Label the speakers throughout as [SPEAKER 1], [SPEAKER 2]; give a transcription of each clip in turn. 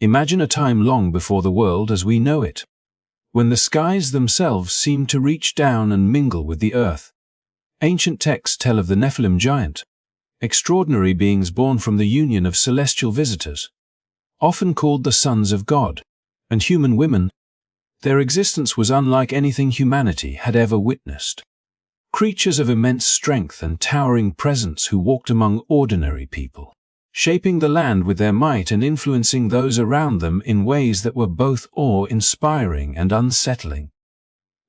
[SPEAKER 1] Imagine a time long before the world as we know it, when the skies themselves seemed to reach down and mingle with the earth. Ancient texts tell of the Nephilim giant, extraordinary beings born from the union of celestial visitors, often called the sons of God, and human women. Their existence was unlike anything humanity had ever witnessed. Creatures of immense strength and towering presence who walked among ordinary people, shaping the land with their might and influencing those around them in ways that were both awe-inspiring and unsettling.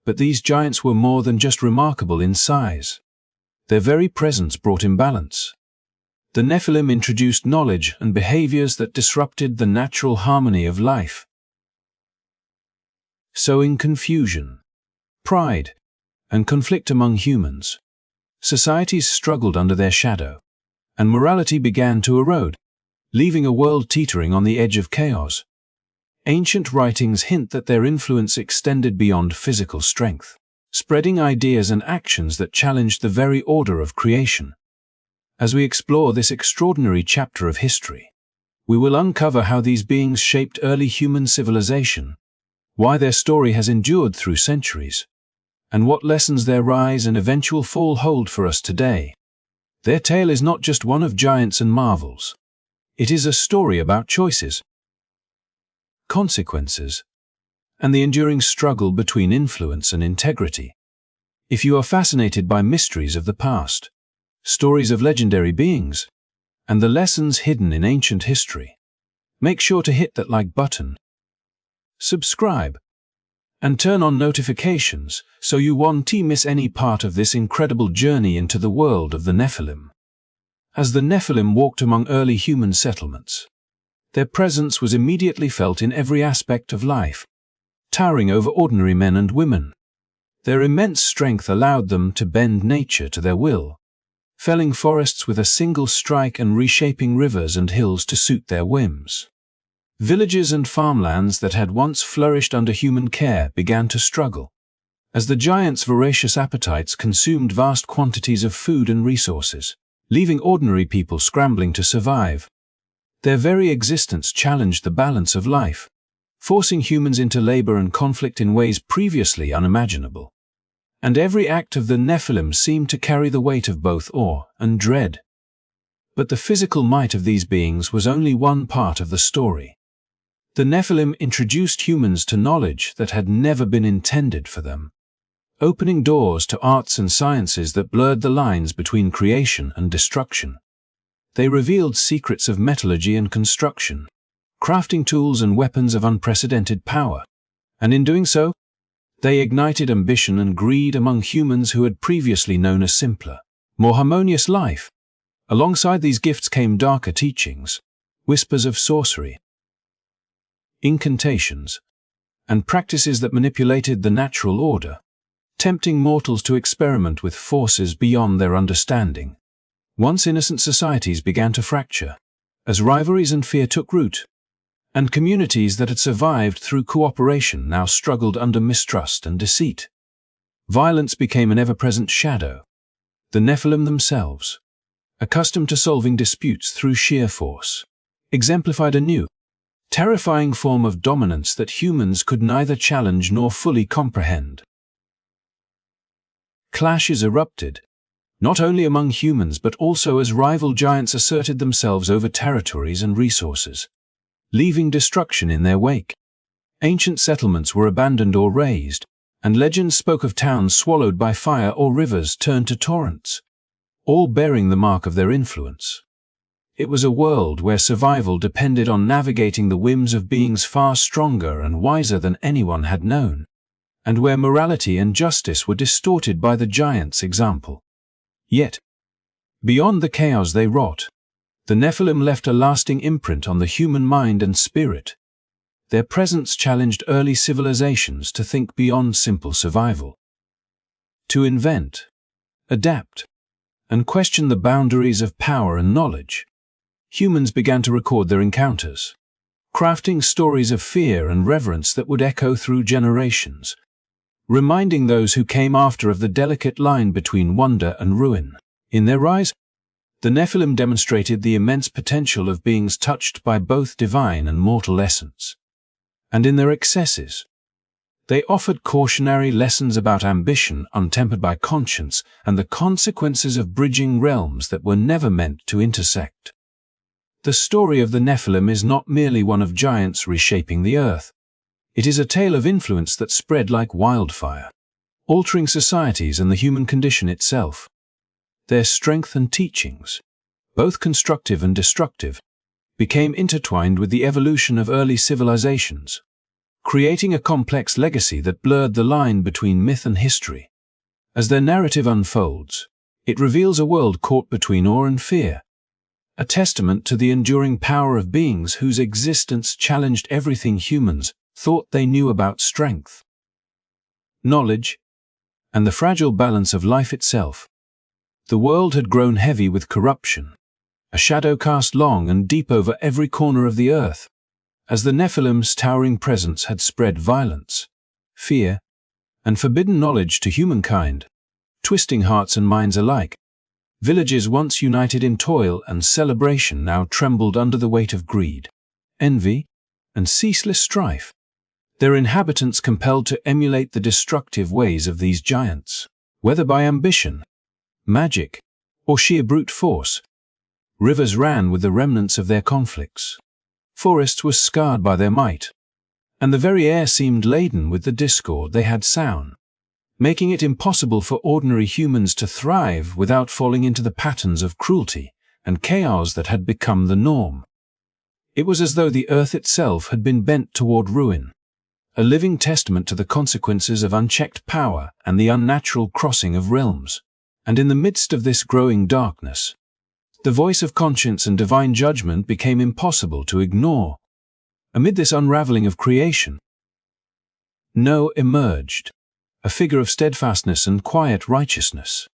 [SPEAKER 1] But these giants were more than just remarkable in size. Their very presence brought imbalance. The Nephilim introduced knowledge and behaviors that disrupted the natural harmony of life, sowing confusion, pride, and conflict among humans. Societies struggled under their shadow, and morality began to erode, leaving a world teetering on the edge of chaos. Ancient writings hint that their influence extended beyond physical strength, spreading ideas and actions that challenged the very order of creation. As we explore this extraordinary chapter of history, we will uncover how these beings shaped early human civilization, why their story has endured through centuries, and what lessons their rise and eventual fall hold for us today. Their tale is not just one of giants and marvels. It is a story about choices, consequences, and the enduring struggle between influence and integrity. If you are fascinated by mysteries of the past, stories of legendary beings, and the lessons hidden in ancient history, make sure to hit that like button, subscribe, and turn on notifications so you won't miss any part of this incredible journey into the world of the Nephilim. As the Nephilim walked among early human settlements, their presence was immediately felt in every aspect of life, towering over ordinary men and women. Their immense strength allowed them to bend nature to their will, felling forests with a single strike and reshaping rivers and hills to suit their whims. Villages and farmlands that had once flourished under human care began to struggle, as the giants' voracious appetites consumed vast quantities of food and resources, leaving ordinary people scrambling to survive. Their very existence challenged the balance of life, forcing humans into labor and conflict in ways previously unimaginable. And every act of the Nephilim seemed to carry the weight of both awe and dread. But the physical might of these beings was only one part of the story. The Nephilim introduced humans to knowledge that had never been intended for them, opening doors to arts and sciences that blurred the lines between creation and destruction. They revealed secrets of metallurgy and construction, crafting tools and weapons of unprecedented power, and in doing so, they ignited ambition and greed among humans who had previously known a simpler, more harmonious life. Alongside these gifts came darker teachings, whispers of sorcery, incantations, and practices that manipulated the natural order, tempting mortals to experiment with forces beyond their understanding. Once innocent societies began to fracture, as rivalries and fear took root, and communities that had survived through cooperation now struggled under mistrust and deceit. Violence became an ever-present shadow. The Nephilim themselves, accustomed to solving disputes through sheer force, exemplified a new, terrifying form of dominance that humans could neither challenge nor fully comprehend. Clashes erupted, not only among humans but also as rival giants asserted themselves over territories and resources, leaving destruction in their wake. Ancient settlements were abandoned or razed, and legends spoke of towns swallowed by fire or rivers turned to torrents, all bearing the mark of their influence. It was a world where survival depended on navigating the whims of beings far stronger and wiser than anyone had known, and where morality and justice were distorted by the giants' example. Yet, beyond the chaos they wrought, the Nephilim left a lasting imprint on the human mind and spirit. Their presence challenged early civilizations to think beyond simple survival, to invent, adapt, and question the boundaries of power and knowledge. Humans began to record their encounters, crafting stories of fear and reverence that would echo through generations, reminding those who came after of the delicate line between wonder and ruin. In their rise, The Nephilim demonstrated the immense potential of beings touched by both divine and mortal essence. And in their excesses, they offered cautionary lessons about ambition untempered by conscience and the consequences of bridging realms that were never meant to intersect. The story of the Nephilim is not merely one of giants reshaping the earth. It is a tale of influence that spread like wildfire, altering societies and the human condition itself. Their strength and teachings, both constructive and destructive, became intertwined with the evolution of early civilizations, creating a complex legacy that blurred the line between myth and history. As their narrative unfolds, it reveals a world caught between awe and fear, a testament to the enduring power of beings whose existence challenged everything humans thought they knew about strength, knowledge, and the fragile balance of life itself. The world had grown heavy with corruption, a shadow cast long and deep over every corner of the earth, as the Nephilim's towering presence had spread violence, fear, and forbidden knowledge to humankind, twisting hearts and minds alike. Villages once united in toil and celebration now trembled under the weight of greed, envy, and ceaseless strife, their inhabitants compelled to emulate the destructive ways of these giants, whether by ambition, magic, or sheer brute force. Rivers ran with the remnants of their conflicts. Forests were scarred by their might, and the very air seemed laden with the discord they had sown, making it impossible for ordinary humans to thrive without falling into the patterns of cruelty and chaos that had become the norm. It was as though the earth itself had been bent toward ruin, a living testament to the consequences of unchecked power and the unnatural crossing of realms. And in the midst of this growing darkness, the voice of conscience and divine judgment became impossible to ignore. Amid this unraveling of creation, Noah emerged, a figure of steadfastness and quiet righteousness,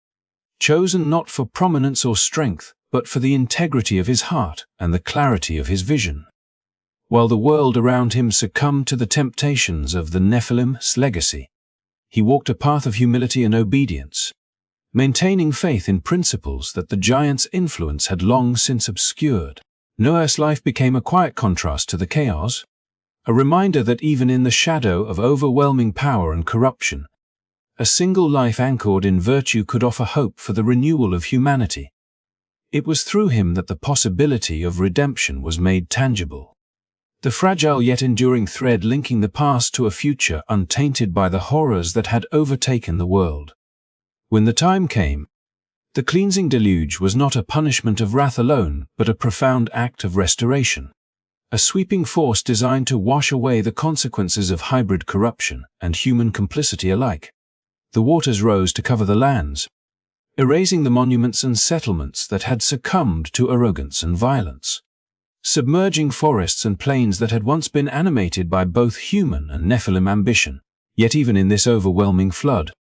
[SPEAKER 1] chosen not for prominence or strength, but for the integrity of his heart and the clarity of his vision. While the world around him succumbed to the temptations of the Nephilim's legacy, he walked a path of humility and obedience, maintaining faith in principles that the giant's influence had long since obscured. Noah's life became a quiet contrast to the chaos, a reminder that even in the shadow of overwhelming power and corruption, a single life anchored in virtue could offer hope for the renewal of humanity. It was through him that the possibility of redemption was made tangible, the fragile yet enduring thread linking the past to a future untainted by the horrors that had overtaken the world. When the time came, the cleansing deluge was not a punishment of wrath alone, but a profound act of restoration, a sweeping force designed to wash away the consequences of hybrid corruption and human complicity alike. The waters rose to cover the lands, erasing the monuments and settlements that had succumbed to arrogance and violence, submerging forests and plains that had once been animated by both human and Nephilim ambition. Yet even in this overwhelming flood,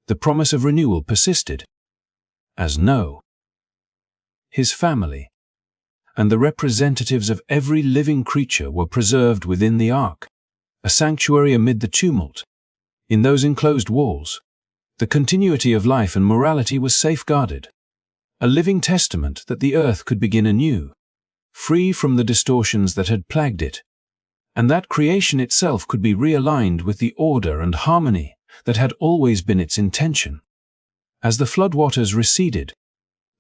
[SPEAKER 1] the promise of renewal persisted, as Noah, his family, and the representatives of every living creature were preserved within the ark, a sanctuary amid the tumult. In those enclosed walls, the continuity of life and morality was safeguarded, a living testament that the earth could begin anew, free from the distortions that had plagued it, and that creation itself could be realigned with the order and harmony that had always been its intention. As the floodwaters receded,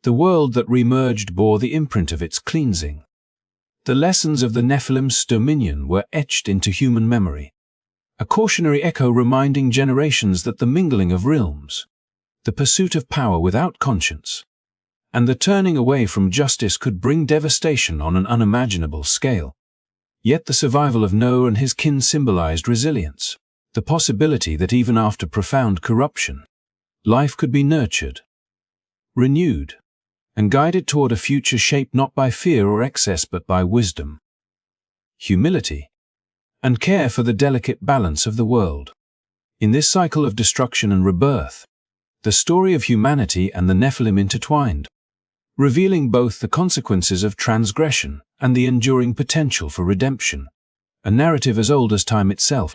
[SPEAKER 1] the world that reemerged bore the imprint of its cleansing. The lessons of the Nephilim's dominion were etched into human memory, a cautionary echo reminding generations that the mingling of realms, the pursuit of power without conscience, and the turning away from justice could bring devastation on an unimaginable scale. Yet the survival of Noah and his kin symbolized resilience, the possibility that even after profound corruption, life could be nurtured, renewed, and guided toward a future shaped not by fear or excess but by wisdom, humility, and care for the delicate balance of the world. In this cycle of destruction and rebirth, the story of humanity and the Nephilim intertwined, revealing both the consequences of transgression and the enduring potential for redemption, a narrative as old as time itself,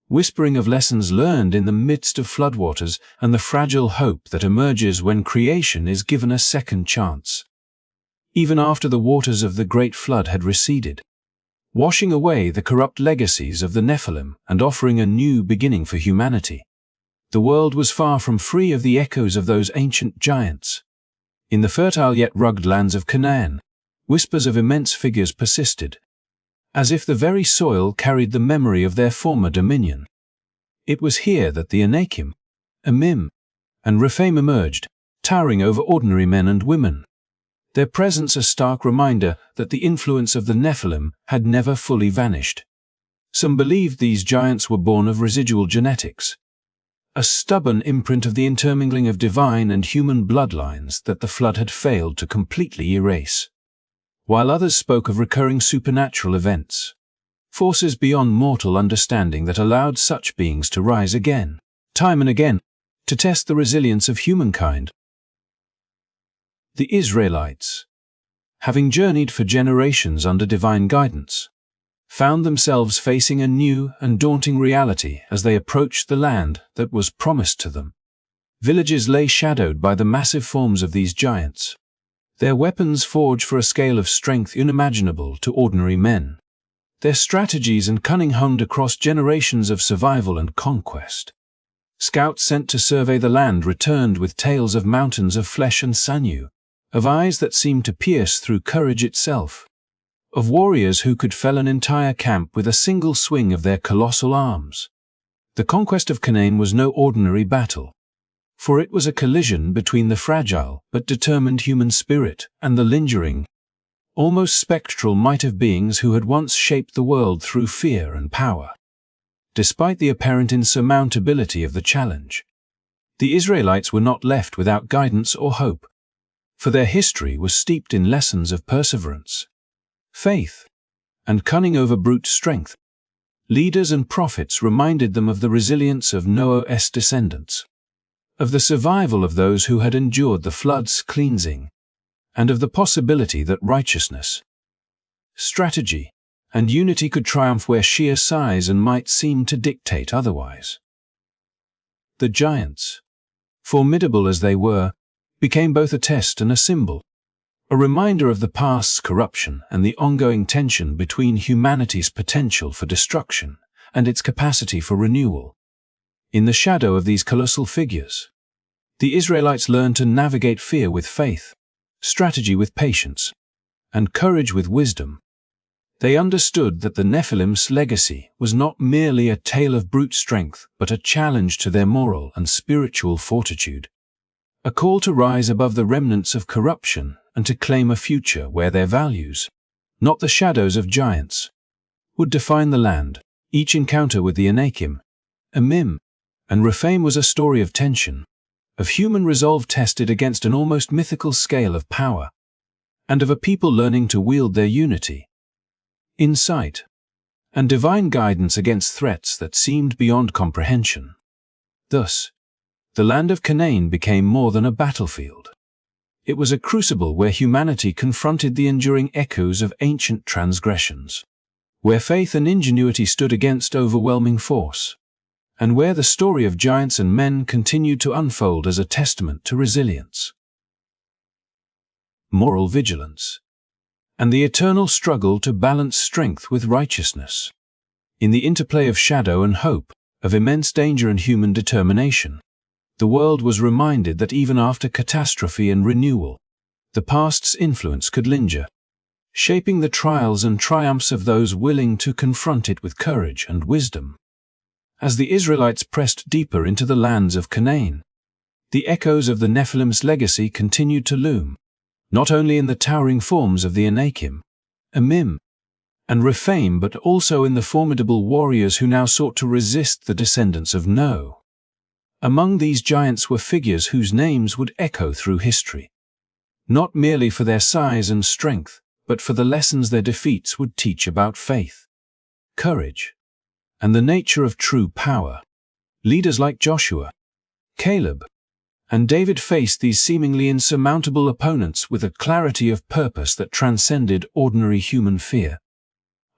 [SPEAKER 1] whispering of lessons learned in the midst of floodwaters and the fragile hope that emerges when creation is given a second chance. even after the waters of the Great Flood had receded, washing away the corrupt legacies of the Nephilim and offering a new beginning for humanity. The world was far from free of the echoes of those ancient giants. In the fertile yet rugged lands of Canaan, whispers of immense figures persisted, as if the very soil carried the memory of their former dominion. It was here that the Anakim, Amim, and Rephaim emerged, towering over ordinary men and women. Their presence a stark reminder that the influence of the Nephilim had never fully vanished. Some believed these giants were born of residual genetics, a stubborn imprint of the intermingling of divine and human bloodlines that the flood had failed to completely erase. While others spoke of recurring supernatural events, forces beyond mortal understanding that allowed such beings to rise again, time and again, to test the resilience of humankind. The Israelites, having journeyed for generations under divine guidance, found themselves facing a new and daunting reality as they approached the land that was promised to them. Villages lay shadowed by the massive forms of these giants, their weapons forged for a scale of strength unimaginable to ordinary men, their strategies and cunning honed across generations of survival and conquest. Scouts sent to survey the land returned with tales of mountains of flesh and sinew, of eyes that seemed to pierce through courage itself, of warriors who could fell an entire camp with a single swing of their colossal arms. The conquest of Canaan was no ordinary battle, for it was a collision between the fragile but determined human spirit and the lingering, almost spectral might of beings who had once shaped the world through fear and power. Despite the apparent insurmountability of the challenge, the Israelites were not left without guidance or hope, for their history was steeped in lessons of perseverance, faith, and cunning over brute strength. Leaders and prophets reminded them of the resilience of Noah's descendants, of the survival of those who had endured the flood's cleansing, and of the possibility that righteousness, strategy, and unity could triumph where sheer size and might seemed to dictate otherwise. The giants, formidable as they were, became both a test and a symbol, a reminder of the past's corruption and the ongoing tension between humanity's potential for destruction and its capacity for renewal. In the shadow of these colossal figures, the Israelites learned to navigate fear with faith, strategy with patience, and courage with wisdom. They understood that the Nephilim's legacy was not merely a tale of brute strength but a challenge to their moral and spiritual fortitude, a call to rise above the remnants of corruption and to claim a future where their values, not the shadows of giants, would define the land. Each encounter with the Anakim, Amim, and Rephaim was a story of tension, of human resolve tested against an almost mythical scale of power, and of a people learning to wield their unity, insight, and divine guidance against threats that seemed beyond comprehension. Thus, the land of Canaan became more than a battlefield. It was a crucible where humanity confronted the enduring echoes of ancient transgressions, where faith and ingenuity stood against overwhelming force, and where the story of giants and men continued to unfold as a testament to resilience, moral vigilance, and the eternal struggle to balance strength with righteousness. In the interplay of shadow and hope, of immense danger and human determination, the world was reminded that even after catastrophe and renewal, the past's influence could linger, shaping the trials and triumphs of those willing to confront it with courage and wisdom. As the Israelites pressed deeper into the lands of Canaan, the echoes of the Nephilim's legacy continued to loom, not only in the towering forms of the Anakim, Amim, and Rephaim but also in the formidable warriors who now sought to resist the descendants of Noah. Among these giants were figures whose names would echo through history, not merely for their size and strength, but for the lessons their defeats would teach about faith, courage, and the nature of true power. Leaders like Joshua, Caleb, and David faced these seemingly insurmountable opponents with a clarity of purpose that transcended ordinary human fear,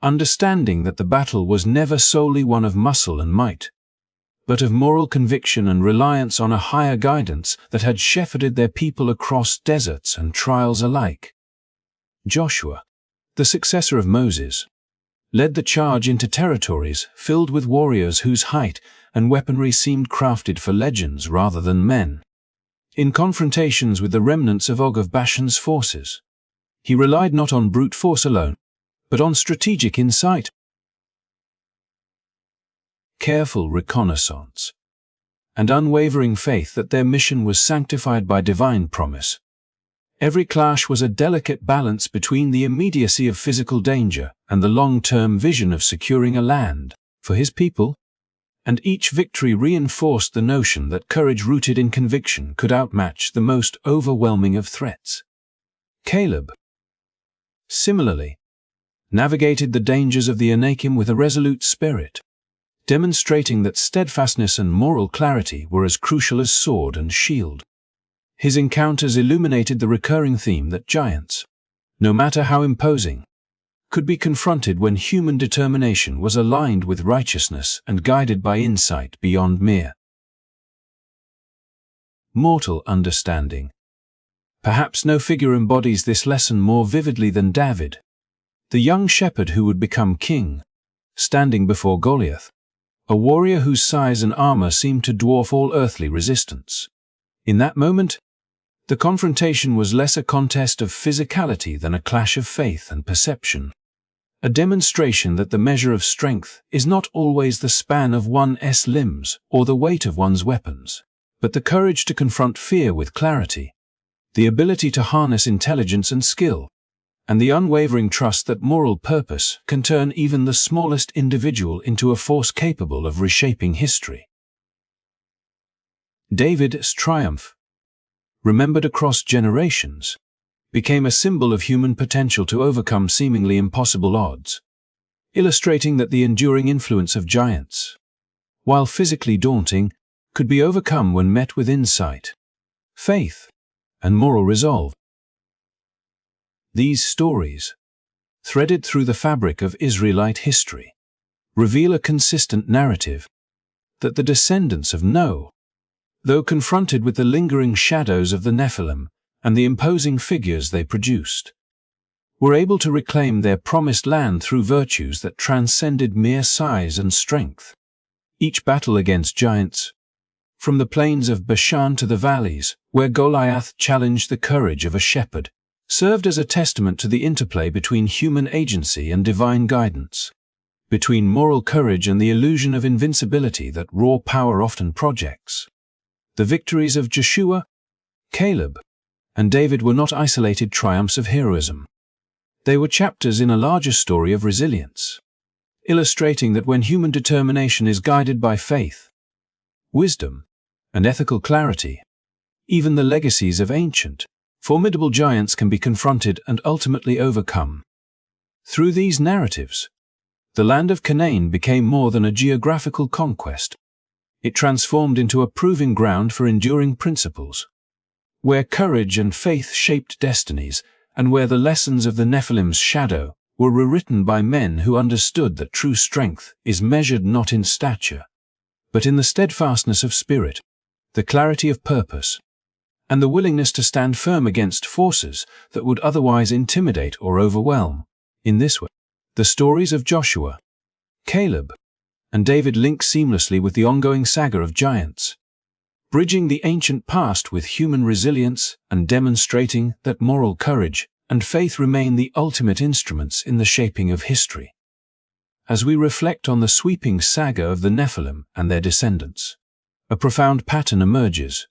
[SPEAKER 1] understanding that the battle was never solely one of muscle and might, but of moral conviction and reliance on a higher guidance that had shepherded their people across deserts and trials alike. Joshua, the successor of Moses, led the charge into territories filled with warriors whose height and weaponry seemed crafted for legends rather than men. In confrontations with the remnants of Og of Bashan's forces, he relied not on brute force alone, but on strategic insight, careful reconnaissance, and unwavering faith that their mission was sanctified by divine promise. Every clash was a delicate balance between the immediacy of physical danger and the long-term vision of securing a land for his people, and each victory reinforced the notion that courage rooted in conviction could outmatch the most overwhelming of threats. Caleb, similarly, navigated the dangers of the Anakim with a resolute spirit, demonstrating that steadfastness and moral clarity were as crucial as sword and shield. His encounters illuminated the recurring theme that giants, no matter how imposing, could be confronted when human determination was aligned with righteousness and guided by insight beyond mere mortal understanding. Perhaps no figure embodies this lesson more vividly than David, the young shepherd who would become king, standing before Goliath, a warrior whose size and armor seemed to dwarf all earthly resistance. In that moment, the confrontation was less a contest of physicality than a clash of faith and perception, a demonstration that the measure of strength is not always the span of one's limbs or the weight of one's weapons, but the courage to confront fear with clarity, the ability to harness intelligence and skill, and the unwavering trust that moral purpose can turn even the smallest individual into a force capable of reshaping history. David's triumph, remembered across generations, became a symbol of human potential to overcome seemingly impossible odds, illustrating that the enduring influence of giants, while physically daunting, could be overcome when met with insight, faith, and moral resolve. These stories, threaded through the fabric of Israelite history, reveal a consistent narrative that the descendants of Noah, though confronted with the lingering shadows of the Nephilim and the imposing figures they produced, were able to reclaim their promised land through virtues that transcended mere size and strength. Each battle against giants, from the plains of Bashan to the valleys where Goliath challenged the courage of a shepherd, served as a testament to the interplay between human agency and divine guidance, between moral courage and the illusion of invincibility that raw power often projects. The victories of Joshua, Caleb, and David were not isolated triumphs of heroism. They were chapters in a larger story of resilience, illustrating that when human determination is guided by faith, wisdom, and ethical clarity, even the legacies of ancient, formidable giants can be confronted and ultimately overcome. Through these narratives, the land of Canaan became more than a geographical conquest. It transformed into a proving ground for enduring principles, where courage and faith shaped destinies, and where the lessons of the Nephilim's shadow were rewritten by men who understood that true strength is measured not in stature, but in the steadfastness of spirit, the clarity of purpose, and the willingness to stand firm against forces that would otherwise intimidate or overwhelm. In this way, the stories of Joshua, Caleb, and David link seamlessly with the ongoing saga of giants, bridging the ancient past with human resilience and demonstrating that moral courage and faith remain the ultimate instruments in the shaping of history. As we reflect on the sweeping saga of the Nephilim and their descendants, a profound pattern emerges,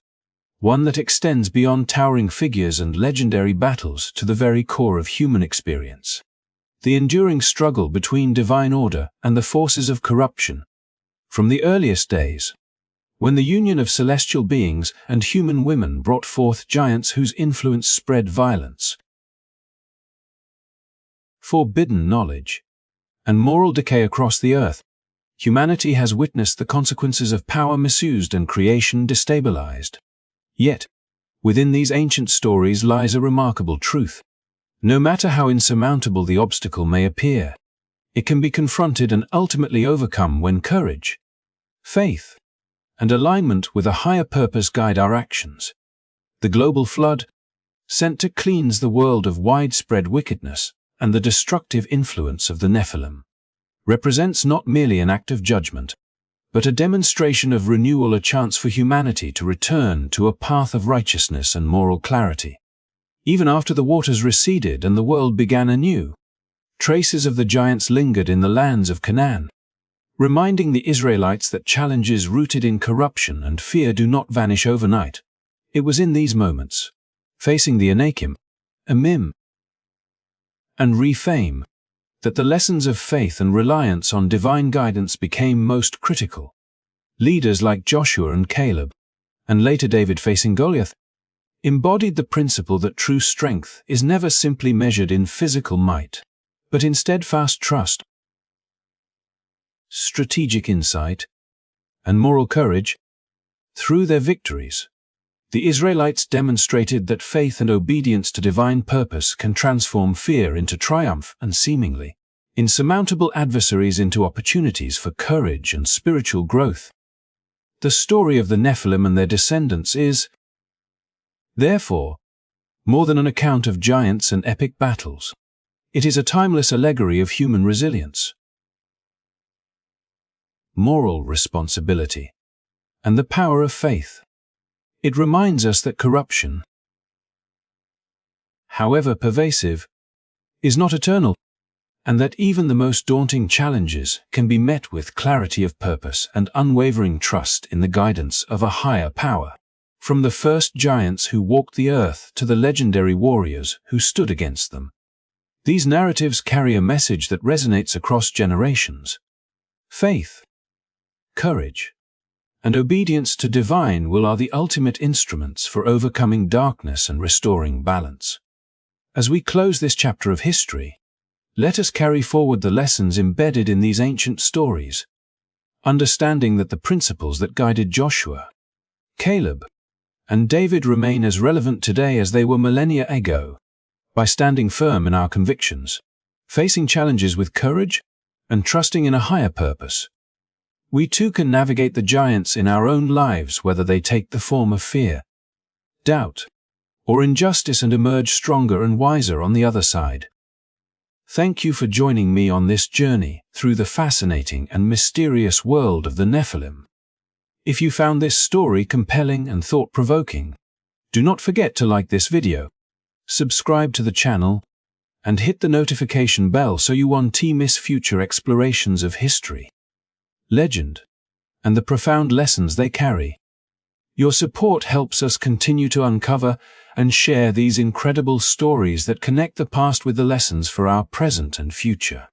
[SPEAKER 1] one that extends beyond towering figures and legendary battles to the very core of human experience. The enduring struggle between divine order and the forces of corruption. From the earliest days, when the union of celestial beings and human women brought forth giants whose influence spread violence, forbidden knowledge, and moral decay across the earth, humanity has witnessed the consequences of power misused and creation destabilized. Yet, within these ancient stories lies a remarkable truth. No matter how insurmountable the obstacle may appear, it can be confronted and ultimately overcome when courage, faith, and alignment with a higher purpose guide our actions. The global flood, sent to cleanse the world of widespread wickedness and the destructive influence of the Nephilim, represents not merely an act of judgment, but a demonstration of renewal, a chance for humanity to return to a path of righteousness and moral clarity. Even after the waters receded and the world began anew, traces of the giants lingered in the lands of Canaan, reminding the Israelites that challenges rooted in corruption and fear do not vanish overnight. It was in these moments, facing the Anakim, Amim, and Rephaim, that the lessons of faith and reliance on divine guidance became most critical. Leaders like Joshua and Caleb, and later David facing Goliath, embodied the principle that true strength is never simply measured in physical might, but in steadfast trust, strategic insight, and moral courage. Through their victories, the Israelites demonstrated that faith and obedience to divine purpose can transform fear into triumph and seemingly insurmountable adversaries into opportunities for courage and spiritual growth. The story of the Nephilim and their descendants is, therefore, more than an account of giants and epic battles. It is a timeless allegory of human resilience, moral responsibility, and the power of faith. It reminds us that corruption, however pervasive, is not eternal, and that even the most daunting challenges can be met with clarity of purpose and unwavering trust in the guidance of a higher power. From the first giants who walked the earth to the legendary warriors who stood against them, these narratives carry a message that resonates across generations. Faith, courage, and obedience to divine will are the ultimate instruments for overcoming darkness and restoring balance. As we close this chapter of history, let us carry forward the lessons embedded in these ancient stories, understanding that the principles that guided Joshua, Caleb, and David remain as relevant today as they were millennia ago. By standing firm in our convictions, facing challenges with courage, and trusting in a higher purpose, we too can navigate the giants in our own lives, whether they take the form of fear, doubt, or injustice, and emerge stronger and wiser on the other side. Thank you for joining me on this journey through the fascinating and mysterious world of the Nephilim. If you found this story compelling and thought-provoking, do not forget to like this video, subscribe to the channel, and hit the notification bell so you won't miss future explorations of history, legend, and the profound lessons they carry. Your support helps us continue to uncover and share these incredible stories that connect the past with the lessons for our present and future.